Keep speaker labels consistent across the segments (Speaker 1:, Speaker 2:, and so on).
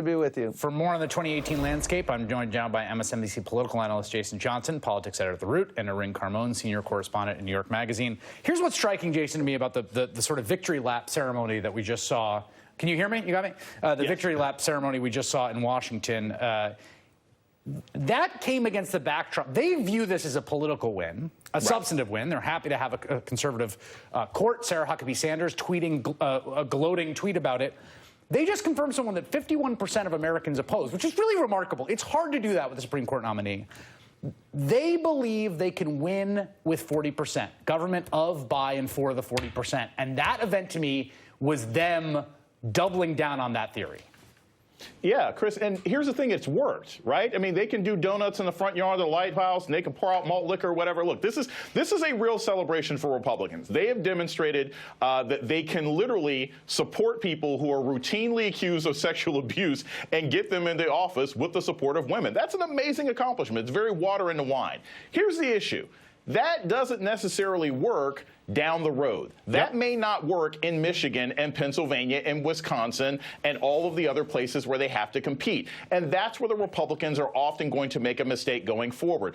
Speaker 1: to be with you.
Speaker 2: For more on the 2018 landscape, I'm joined now by MSNBC political analyst Jason Johnson, politics editor at The Root, and Irin Carmon, senior correspondent at New York Magazine. Here's what's striking, Jason, to me about the sort of victory lap ceremony that we just saw. Can you hear me? You got me? The
Speaker 3: yes.
Speaker 2: Victory lap ceremony we just saw in Washington. That came against the backdrop. They view this as a political win, a substantive win. They're happy to have a conservative court. Sarah Huckabee Sanders tweeting a gloating tweet about it. They just confirmed someone that 51% of Americans oppose, which is really remarkable. It's hard to do that with a Supreme Court nominee. They believe they can win with 40%, government of, by, and for the 40%. And that event to me was them doubling down on that theory.
Speaker 3: Yeah, Chris, and here's the thing, it's worked, right? I mean, they can do donuts in the front yard of the Lighthouse, and they can pour out malt liquor or whatever. Look, this is a real celebration for Republicans. They have demonstrated that they can literally support people who are routinely accused of sexual abuse and get them into office with the support of women. That's an amazing accomplishment. It's very water in the wine. Here's the issue. That doesn't necessarily work down the road. That may not work in Michigan and Pennsylvania and Wisconsin and all of the other places where they have to compete. And that's where the Republicans are often going to make a mistake going forward.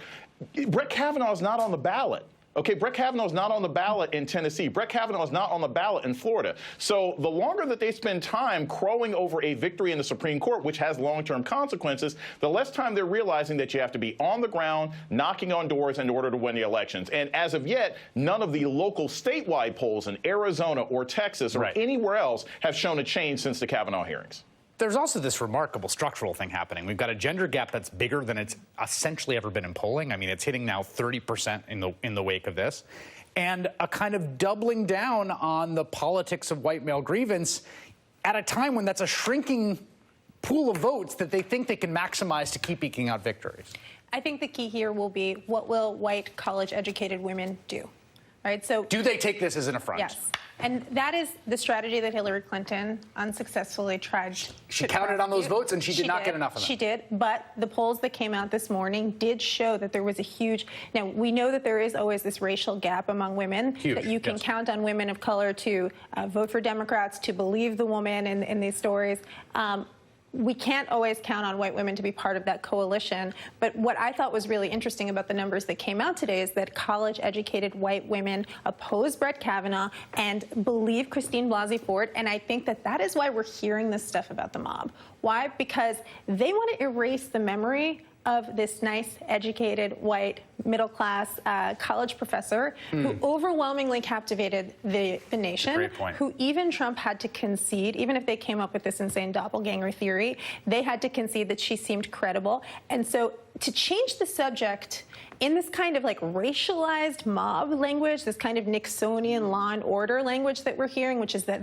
Speaker 3: Brett Kavanaugh is not on the ballot. Okay, Brett Kavanaugh is not on the ballot in Tennessee. Brett Kavanaugh is not on the ballot in Florida. So the longer that they spend time crowing over a victory in the Supreme Court, which has long-term consequences, the less time they're realizing that you have to be on the ground, knocking on doors in order to win the elections. And as of yet, none of the local statewide polls in Arizona or Texas or anywhere else have shown a change since the Kavanaugh hearings.
Speaker 2: There's also this remarkable structural thing happening. We've got a gender gap that's bigger than it's essentially ever been in polling. I mean, it's hitting now 30% in the wake of this. And a kind of doubling down on the politics of white male grievance at a time when that's a shrinking pool of votes that they think they can maximize to keep eking out victories.
Speaker 4: I think the key here will be, what will white college-educated women do? Right? So,
Speaker 2: do they take this as an affront?
Speaker 4: Yes. And that is the strategy that Hillary Clinton unsuccessfully tried.
Speaker 2: She counted on those votes, and she did not get enough of them.
Speaker 4: She did, but the polls that came out this morning did show that there was a huge... Now, we know that there is always this racial gap among women, that you can count on women of color to vote for Democrats, to believe the woman in these stories. We can't always count on white women to be part of that coalition. But what I thought was really interesting about the numbers that came out today is that college-educated white women oppose Brett Kavanaugh and believe Christine Blasey Ford. And I think that that is why we're hearing this stuff about the mob. Why? Because they want to erase the memory of this nice, educated, white, middle-class college professor who overwhelmingly captivated the nation,
Speaker 2: Great point.
Speaker 4: who even Trump had to concede, even if they came up with this insane doppelganger theory, they had to concede that she seemed credible. And so to change the subject in this kind of like racialized mob language, this kind of Nixonian law and order language that we're hearing, which is that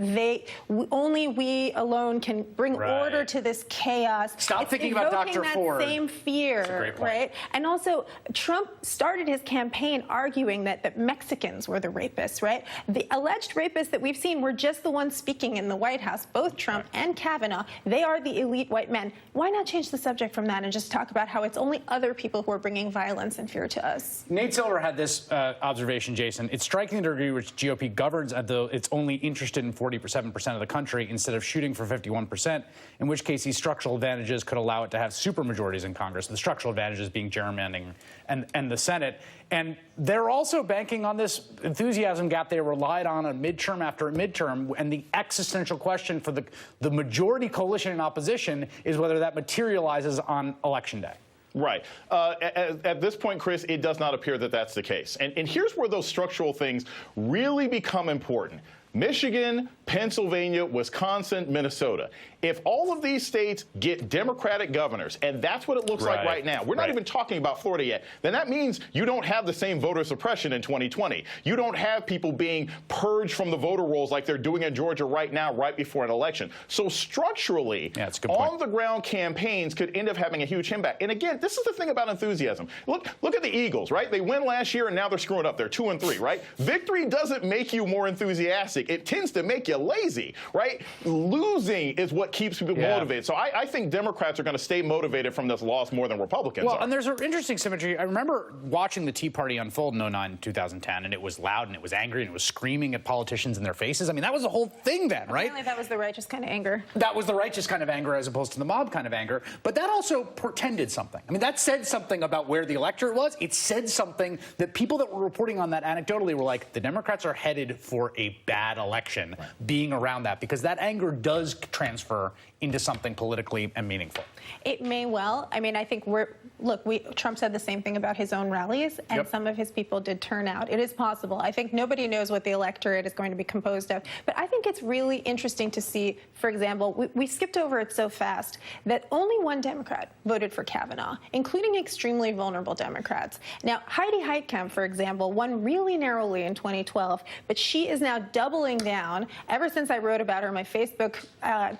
Speaker 4: only we alone can bring order to this chaos.
Speaker 2: Stop thinking about Dr. Ford.
Speaker 4: That same fear, right? And also, Trump started his campaign arguing that Mexicans were the rapists, right? The alleged rapists that we've seen were just the ones speaking in the White House, both Trump and Kavanaugh. They are the elite white men. Why not change the subject from that and just talk about how it's only other people who are bringing violence and fear to us?
Speaker 2: Nate Silver had this observation, Jason. It's striking the degree which GOP governs, though it's only interested in 47% of the country instead of shooting for 51%, in which case these structural advantages could allow it to have supermajorities in Congress, the structural advantages being gerrymandering and the Senate. And they're also banking on this enthusiasm gap they relied on midterm after midterm, and the existential question for the majority coalition in opposition is whether that materializes on Election Day.
Speaker 3: Right. At this point, Chris, it does not appear that that's the case. And here's where those structural things really become important. Michigan, Pennsylvania, Wisconsin, Minnesota. If all of these states get Democratic governors, and that's what it looks like right now, we're not even talking about Florida yet, then that means you don't have the same voter suppression in 2020. You don't have people being purged from the voter rolls like they're doing in Georgia right now, right before an election. So structurally, on-the-ground campaigns could end up having a huge impact. And again, this is the thing about enthusiasm. Look at the Eagles, right? They win last year, and now they're screwing up. They're 2-3, right? Victory doesn't make you more enthusiastic. strategic. It tends to make you lazy, right? Losing is what keeps people motivated. So I think Democrats are going to stay motivated from this loss more than Republicans are.
Speaker 2: And there's an interesting symmetry. I remember watching the Tea Party unfold in 2009, 2010, and it was loud and it was angry and it was screaming at politicians in their faces. I mean, that was the whole thing then, right?
Speaker 4: Apparently that was the righteous kind of anger.
Speaker 2: That was the righteous kind of anger as opposed to the mob kind of anger. But that also portended something. I mean, that said something about where the electorate was. It said something that people that were reporting on that anecdotally were like, the Democrats are headed for a bad election, being around that, because that anger does transfer into something politically and meaningful.
Speaker 4: It may well. I mean, I think Trump said the same thing about his own rallies, and some of his people did turn out. It is possible. I think nobody knows what the electorate is going to be composed of. But I think it's really interesting to see, for example, we skipped over it so fast that only one Democrat voted for Kavanaugh, including extremely vulnerable Democrats. Now, Heidi Heitkamp, for example, won really narrowly in 2012, but she is now doubling down. Ever since I wrote about her, my Facebook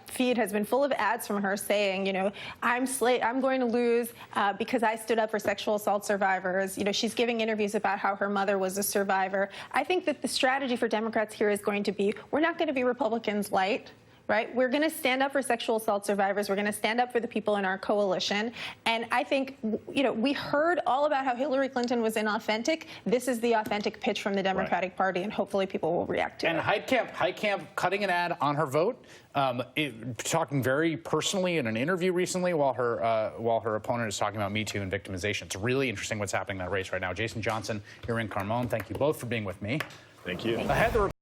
Speaker 4: feed has been full of ads from her saying, you know, I'm going to lose because I stood up for sexual assault survivors. You know, she's giving interviews about how her mother was a survivor. I think that the strategy for Democrats here is going to be, we're not going to be Republicans light. Right? We're going to stand up for sexual assault survivors. We're going to stand up for the people in our coalition. And I think, you know, we heard all about how Hillary Clinton was inauthentic. This is the authentic pitch from the Democratic Party, and hopefully people will react to it.
Speaker 2: And Heitkamp cutting an ad on her vote, talking very personally in an interview recently while her opponent is talking about Me Too and victimization. It's really interesting what's happening in that race right now. Jason Johnson, Irin Carmon, thank you both for being with me.
Speaker 3: Thank you.
Speaker 2: Ahead,